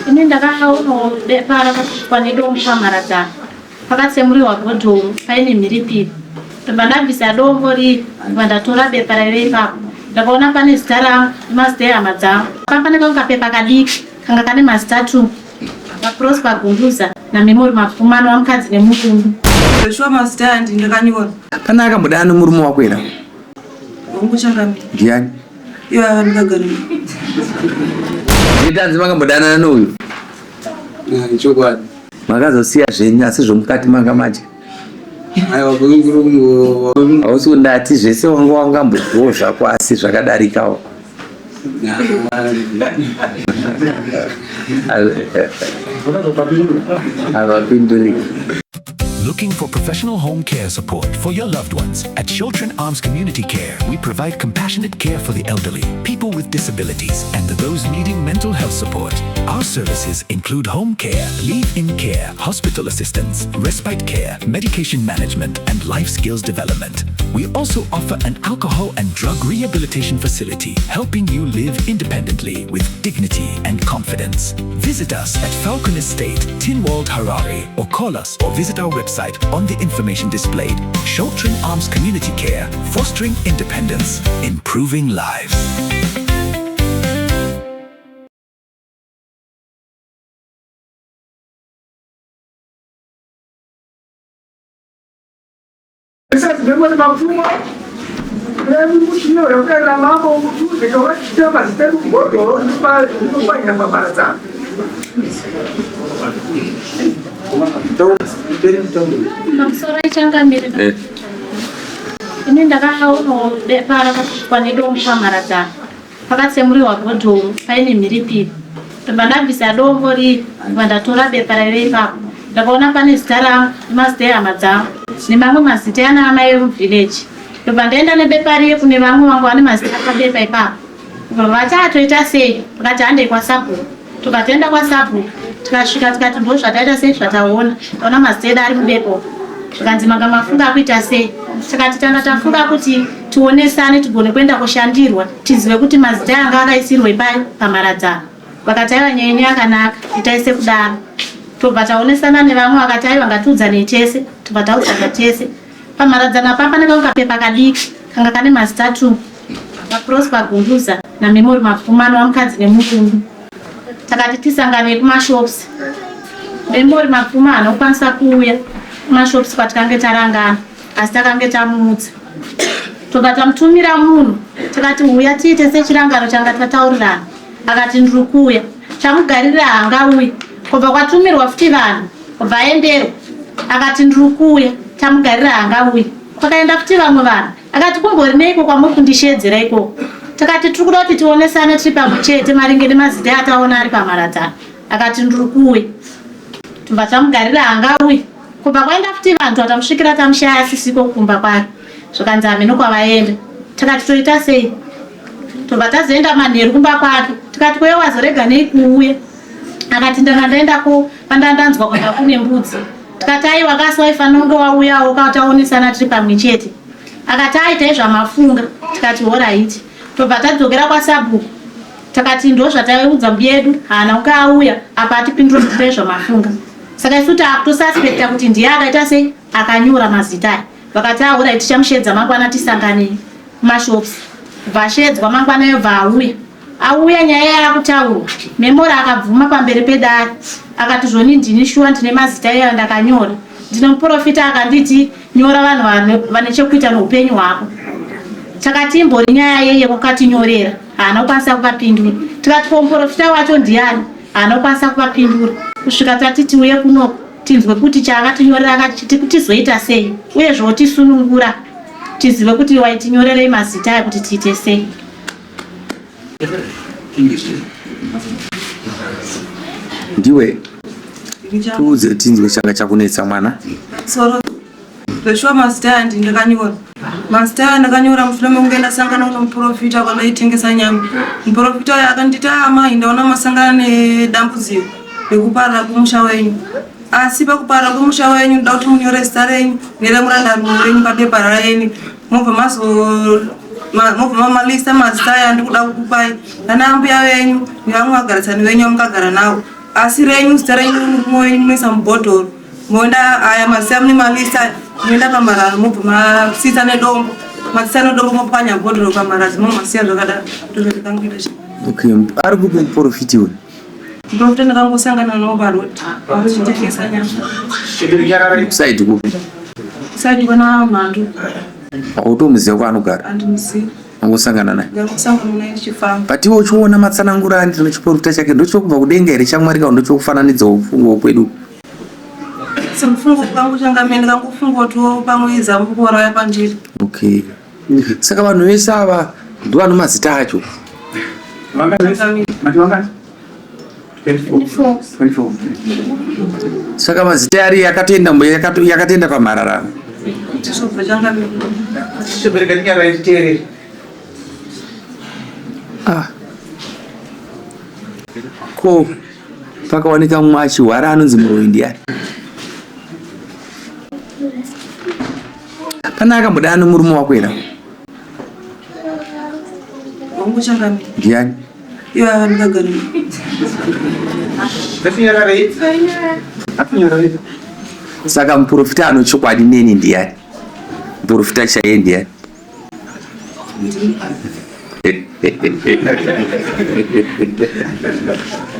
ini ndakaona para kwanidom pamaradza pakatsemuriwa bhodhoro paine mhiripiri ndabvisa dombo ri ndatora bepa raive ipapo ndakaona pane zita rangu nemazita ehama dzangu pane kangu kapepa kadiki kanga kane mazita 2 vaprosper Gunduza naMemory Mapfumano wamukadzi nemukundu. Joshua mazita andi ndakanyora. Kana akambodana murume wako era? Unguchangamira. Ndiani? Iwa ndakagara. Nditanzi makambodana nouyu. Chokwadi. Makazosiya zvenyu asi zvomukati manga manje. Aiwa kunguru. Hausi kundati zvese wangambozviwo zvako asi zvakadarikawo. Looking for professional home care support for your loved ones? At Chiltern Arms Community Care, we provide compassionate care for the elderly, people with disabilities, and those needing mental health support. Our services include home care, live-in care, hospital assistance, respite care, medication management, and life skills development. We also offer an alcohol and drug rehabilitation facility, helping you live independently with dignity and confidence. Visit us at Falcon Estate, Tinwald, Harare, or call us or visit our website on the information displayed. Chiltern Arms Community Care, fostering independence, improving lives. Makusora ichangamira. Ini ndakaona para kwanidom pamaradza pakatsemuriwa bhodhoro paine mhiripiri ndabvisa dombo ri ndatora bepa raive ipapo ndakaona pane zita rangu nemazita ehama dzangu nemamwe mazita ana amai emuvillage ndaenda nebepa riye kune vamwe vangu vane mazita akabepa ipapo vachatoita sei vakati handei kwasabhuku tukatoenda kwasabhuku tikasvika tikati ndo zvataita sei zvataona taona mazita edu ari mubepo zvikanzi manga mafunga kuita sei tikati tanga tafunga kuti tionesane tigone kuenda kushandirwa tizive kuti mazita anga akaisirwa ipai pamaradzano vakati aiwa nyenye yakanaka itaise kudaro tobva taonesana nevamwe vakati aiwa ngatiudzanei tese tobva taudzana tese pamaradzano apa pane kangu kapepa kadiki kanga kane mazita 2 vaprosper Gunduza naMemory Mapfumano wamukadzi nemukundu takati tisangane kumashops Memory Mapfumano ukwanisa kuuya kumashops kwatikange tarangana asi takange tamutsa tobva tamutumira munhu takati uya tiite sechirangano changa tataurirana akati ndiri kuuya chamugarira haangauyi kubva kwatumirwa futi vanhu kubva aenderwa akati ndiri kuuya chamugarira haangauyi kwakaenda futi vamwe vanhu akati kumbori neiko kwamuri kundishedzera ikoko takati tiri kuda kuti tionesane tiri pamwe chete maringe nemazita ataona ari pamaradzano akati ndiri kuuya tobva tamugarira haangauyi kubva kwaenda futi vanhu vatamusvikira tamushaya asisiko kumba kwake zvikanzi hameno kwavaenda takati toita sei tobva tazoenda manheru kumba kwake tikati kweye wazorega nei kuuya akati ndanga ndaendako pandandanzwa kwanga kune mbudzi tikati aiwa kasi waifanira kunge wauyawo taonesana tiri pamwe chete akati aitai zvamafunga tikati oraiti tobva tadzokera kwasabhuku takati ndo zvataiudza mbuya edu haana kunge auya apa atipindura kuti zvamafunga saka isu takutosaspekta kuti ndiye akaita sei akanyora mazita aya vakati aura tichamushedza mangwana tisanganei kumashops vashedzwa mangwana yobva auya nyaya yakutaurwa Memory akabvuma pamberi pedare akati zvoni ndini shuwa ndine mazita iyayo ndakanyora ndine muprofita akanditi nyora vanhu vane chekuita neupenyu hwako takati imbori nyaya yeye kwakatinyorera haana kukwanisa kuvapindura tikati ko muprofita wacho ndiani haana kukwanisa kuvapindura kusvika tati tiuye kunoko tinzwe kuti chaakatinyorera akati tizoita sei uye zvotisunungura tizive kuti waitinyorerei mazita aya kuti tiite sei. Ndiwe tuudze tinzwe changa chakunetsa mwana. Soro Joshua mazita andi ndakanyora. Mazita ndakanyora mushure mekunge ndasangana nomuprofita kwadaitengesa nyama. Muprofita uyu akanditi amai ndaona masangana nedambudziko rekuparara kwemusha wenyu. Asi pakuparara kwemusha wenyu ndoda kuti munyore zita renyu neremurandarume renyu papepa raeni. Mobva mamalista mazita aya ndikuda kukupai. Ana mbuya wenyu nevamwe vagarisani venyu vamukagara navo. asi renyu zita renyu moisa mubhodhoro moenda aya maziya mune malisa moenda pamarara mobva masisa nedombo masisa nedombo mopwanya bhodhoro pamarazi momasiya zvakadaro ndozvatikangoita chi. Okay, ari kupi muprofiti uyu? Muprofita ndakangosangana nawo paroti vachitengesa nyama. Kusaidi kupi? Kusaidi kwana mhandu. Hautomuziva kwaanogara? Handimuzivi. Angosangana naye? Ndakangosangana naye chifamba. But iwe uchiona matsanangurani nechiprofita chake ndochokubva kudenga here chamwari kana ndochokufananidza ufungo kwedu? Semufungo kwangu changamene kangofunga kuti pamwe izambuko rauya panjiri. Okay. Saka vanhu vese ava ndovano mazita acho. Saka mazita ari yakatoenda pamarara. Tisobva changamene. Ko pakawanika mumwe achihwara anonzi Muroyi ndiani? Pane akamboda ano murume wako here? Wangu changamene. Ndiani? Ivo ava ndikagara. Saka muprofita anochokwadi neni ndiani? Muprofita chaiye ndiani?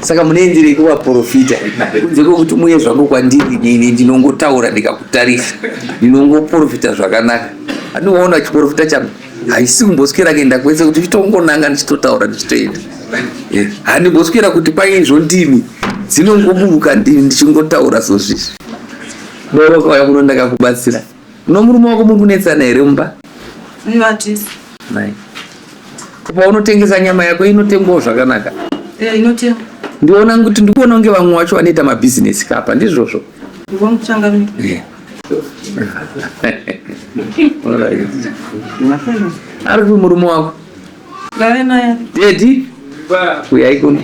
Saka munenzire kuva profita kunze kwekuti muye zvangu kwandiri ndinongotaura ndikakutarisa ndinongoprofita zvakanaka. Anoona chiprofita changu haisi kumboswera kuenda kwese kuti chitongonanga ndichitotaura ndichitoenda. Handimboswera kuti paizvo ndimi dzinongoburuka ndimi ndichingotaura sozvizvi. Ndorokauya kuno ndakakubatsira. Uno murume wako muri kunetsana here mumba? Ivatisi. Nai. Paunotengesa nyama yako inotengwawo zvakanaka? Inotengwa. Ndiona kuti ndikuona kunge vamwe vacho vanoita mabhizinesi kapa ndizvozvo? Wangu changamene. Ari kupi murume wako? Gave naye. Dedi? Uyai kuno.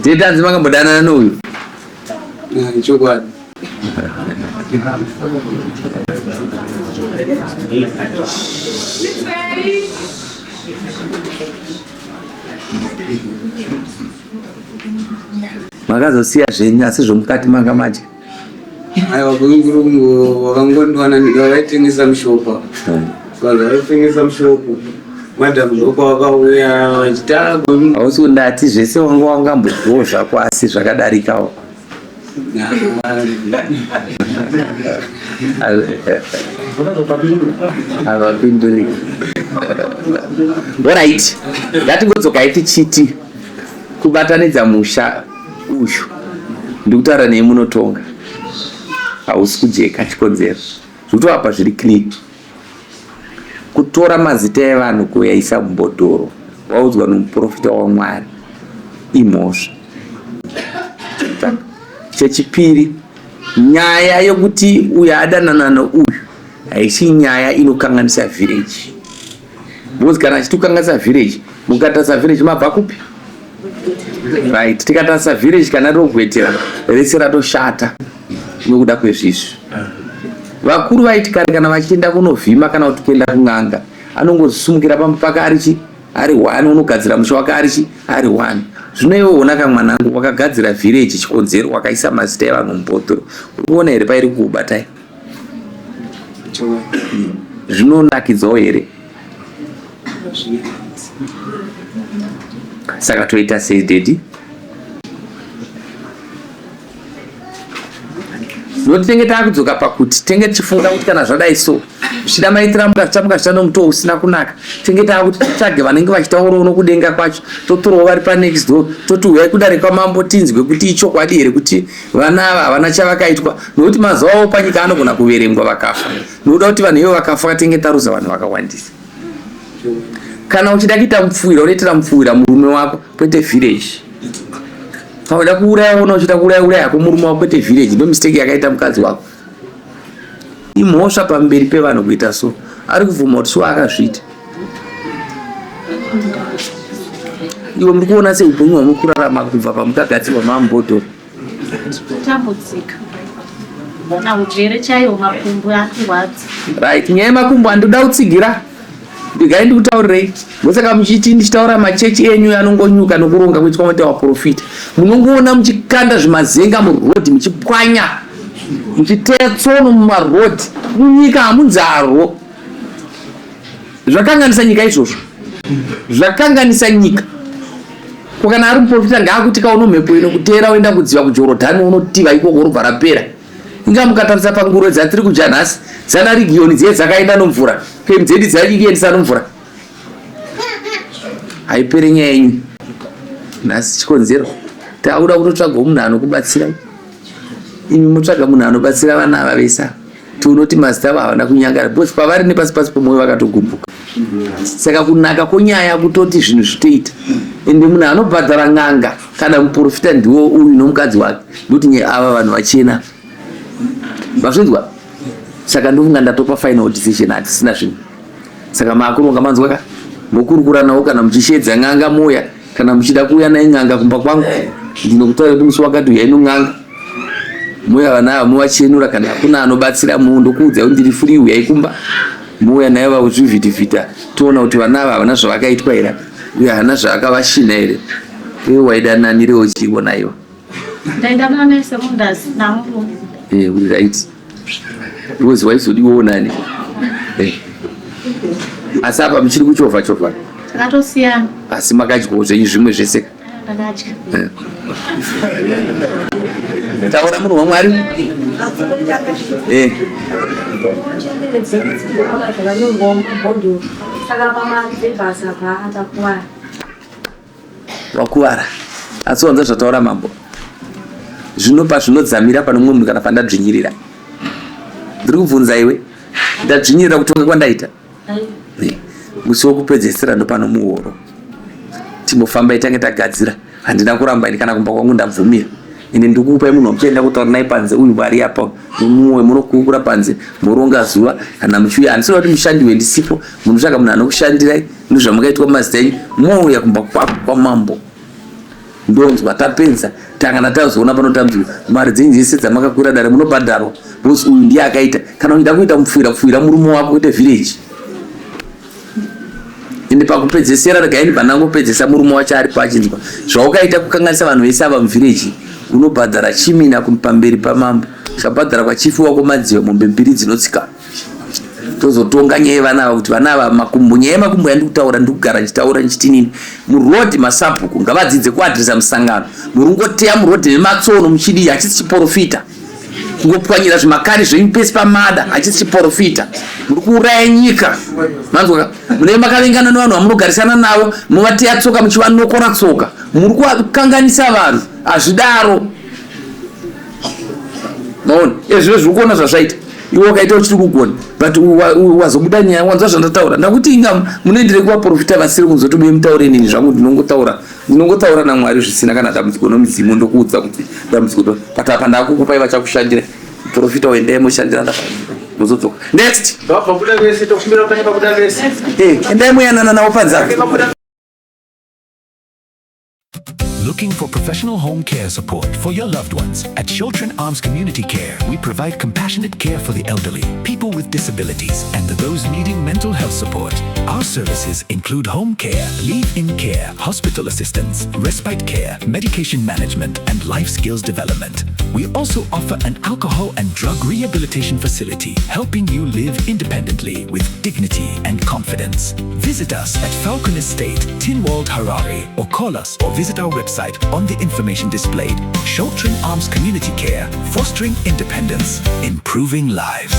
Dedi hanzi makambodanana nouyu? Chokwadi. Makazosiya zvenyu asi zvomukati manga maje? Aiwa gurungu wakangondwana ndikavaitengesa mushopa. Vaitengesa mushopo. Madam ndoko wakauya vachitagwa. Hausi kundati zvese wanga wangambozviwo zvako asi zvakadarikawo. Havapinduri. Alright. Ngatingodzokai tichiti kubatanidza musha uyu ndikutaura nei munotonga. Hausi kujeka chikonzero. Zvikutovapa zviri clean. Kutora mazita evanhu kuyaisa mubhodhoro waudzwa nomuprofita waMwari imhosva. Chechipiri, nyaya yokuti uyu adanana nouyu haisi nyaya inokanganisa village. Because kana achitokanganisa village, mukatarisa village mabva kupi? Right, tikatarisa village kana rogwetera rese ratoshata nokuda kwezvizvi. Vakuru vaiti kare kana vachienda kunovhima kana kuti kuenda kun'anga anongozisumukira pamupaka ari 1, unogadzira musha wake ari 1. Zvino iwe unaka mwanangu wakagadzira village chikonzero wakaisa mazita evanhu mubhodhoro. Uri kuona here pairi kuubatai? Zvinonakidzawo here? Saka toita sei Dedi? Noti tenge taakudzoka pakuti tenge tichifunga kuti kana zvadai so zvichida maitira mukachita nomutoo usina kunaka, tenge taakuti titsvage vanenge vachitaurawo nokudenga kwacho, totorawo vari panext door toti uyai kudarika mambo tinzwe kuti ichokwadi here kuti vana ava havana chavakaitwa, nokuti mazuva avo panyika anogona kuverengwa vakafa. Nokuda kuti vanhu ivo vakafa tenge taruza vanhu vakawandisa. Kana uchida kuita mupfuwira unoitira mupfuwira murume wako kwete village. Pauda kuuraya ona uchida kuuraya yako murume wako kwete village, ndo mistake yakaita mukadzi wako. Imhosva pamberi pevanhu kuita so. Ari kuvhuma kuti so akazviita. Iwe muri kuona sei upenyu hwamuri kurarama kubva pamukagadzirwa mamubhodhoro? Tambudzika. na ujere chaiwo makumbo akurwadza. Right, nyaya yemakumbo handoda kutsigira. Ndigai ndikutaurirei. Ndosaka muchiti ndichitaura machechi enyu anongonyuka nokuronga kuitwa kuti waprofita. Munongoona muchikanda zvimazenga murodhi muchipwanya. Muchiteya tsono mumarodhi. Munyika hamunzaro. Zvakanganisa nyika izvozvo. Zvakanganisa nyika. Kana ari muprofita ngaakuti kauno mhepo inokutera uenda kudziva kuJorodhani unotiva ikoko robva rapera. Inga mukatarisa panguro dzatiri kudya nhasi dzana regioni dziye dzakaenda nomvura femu dzedu dzaiendesa nomvura haiperi nyaya yenyu nhasi chikonzero tauda kutotsvagawo munhu anokubatsirai imi mutsvaga munhu anobatsira vana ava vesa tiunoti mazita avo havana kunyangara bcause pavari nepasi pasi pomwoyo vakatogumbuka. Saka kunaka konyaya kutoti zvinhu zvitoita ende munhu anobhadhara n'anga kana muprofita ndiwo uyu nomukadzi wake ndokuti ava vanhu vachena vazvinzwa. Saka ndofunga ndatopa final decision hatisina zvinhu. Saka maakuronga manzwaka mokurukura nawo kana muchishedza n'anga moya kana muchida kuuya naye n'anga kumba kwangu ndinokutaura kuti musi wakati uyai non'anga moya vana ava movachenura kana hakuna anobatsira munhu ndokuudza kuti ndiri free uyai kumba moya naye vazvivhitivhita toona kuti vana ava havana zvavakaitwa here uye hana zvavakavashina here iwe waida nanirewo chiona iwo Ndaenda nane semundazi namurume. uri right. Because waizodiwo nani. Asi apa muchiri kuchovha chovha. Takatosiyana. Asi makadyawo zvenyu zvimwe zvese. Ndakadya. Taura munhu waMwari. Wakuwara. Asi wanza zvataura mambo. Zvinopa zvinodzamira pano mumwe munhu kana pandadzvinyirira. Ndiri kubvunza iwe ndadzvinyirira kutonga kwandaita musi wokupedzesera ndopano muhoro timofamba itange tagadzira handina kuramba ini kana kumba kwangu ndabvumira ine ndikupai munhu wamuchaenda kutaura naye panze uyu vari apa mumwe munokukura panze moronga zuva kana muchiuya handisina kuti mushandi wendisipo munotsvaga munhu anokushandirai ndozvamukaitwa mazita enyu mouya kumba kwamambo ndonzwa tapenza tangana tazoona panotambiwa mari dzenyu dzese dzamakakwira dare munobhadharwa bosi uyu ndiye akaita kana uida kuita mupfuira murume wako kuite village ende pakupedzesera regaini panangopedzesa murume wacho ari pachinzwa zvaukaita kukanganisa vanhu vese ava muvillage unobhadhara chimina pamberi pamambo ukabhadhara kwachifi wako madziva mombe mbiri dzinotsika tozotonga nyaya yevana ava kuti vana ava makumbo nyaya yemakumbo yandikutaura ndikugara ndichitaura ndichitinini murodhi masabhuku ngavadzidze kuadhiresa musangano muri ngoteya murodhi nematsono muchidii hachisi chiprofita kungopwanyira zvimakari zvenyu pesi pamada hachisi chiprofita muri kuuraya nyika manzwaka munee makavengana nevanhu vamunogarisana navo muvateya tsoka muchivanokora tsoka muri kukanganisa vanhu hazvidaro maona ezvino zviri kuona zvazvaita iwe wakaita uchiri kugona but wazobuda nyaya wanzwa zvandataura ndakuti inga munoendere kuvaprofita vasiri kunzotobe mutaure nini zvangu ndinongotaura naMwari zvisina kana dambudziko nomudzimu ndokuudza kuti dambudziko patapa ndakukupai vachakushandira profita uendei moshandira muzodzoka next endai muyanana navo panzaka. Looking for professional home care support for your loved ones? At Children Arms Community Care, we provide compassionate care for the elderly, people with disabilities, and those needing mental health support. Our services include home care, live-in care, hospital assistance, respite care, medication management, and life skills development. We also offer an alcohol and drug rehabilitation facility, helping you live independently with dignity and confidence. Visit us at Falcon Estate, Tinwald, Harare, or call us or visit our website on the information displayed. Children Arms Community Care, fostering independence, improving lives.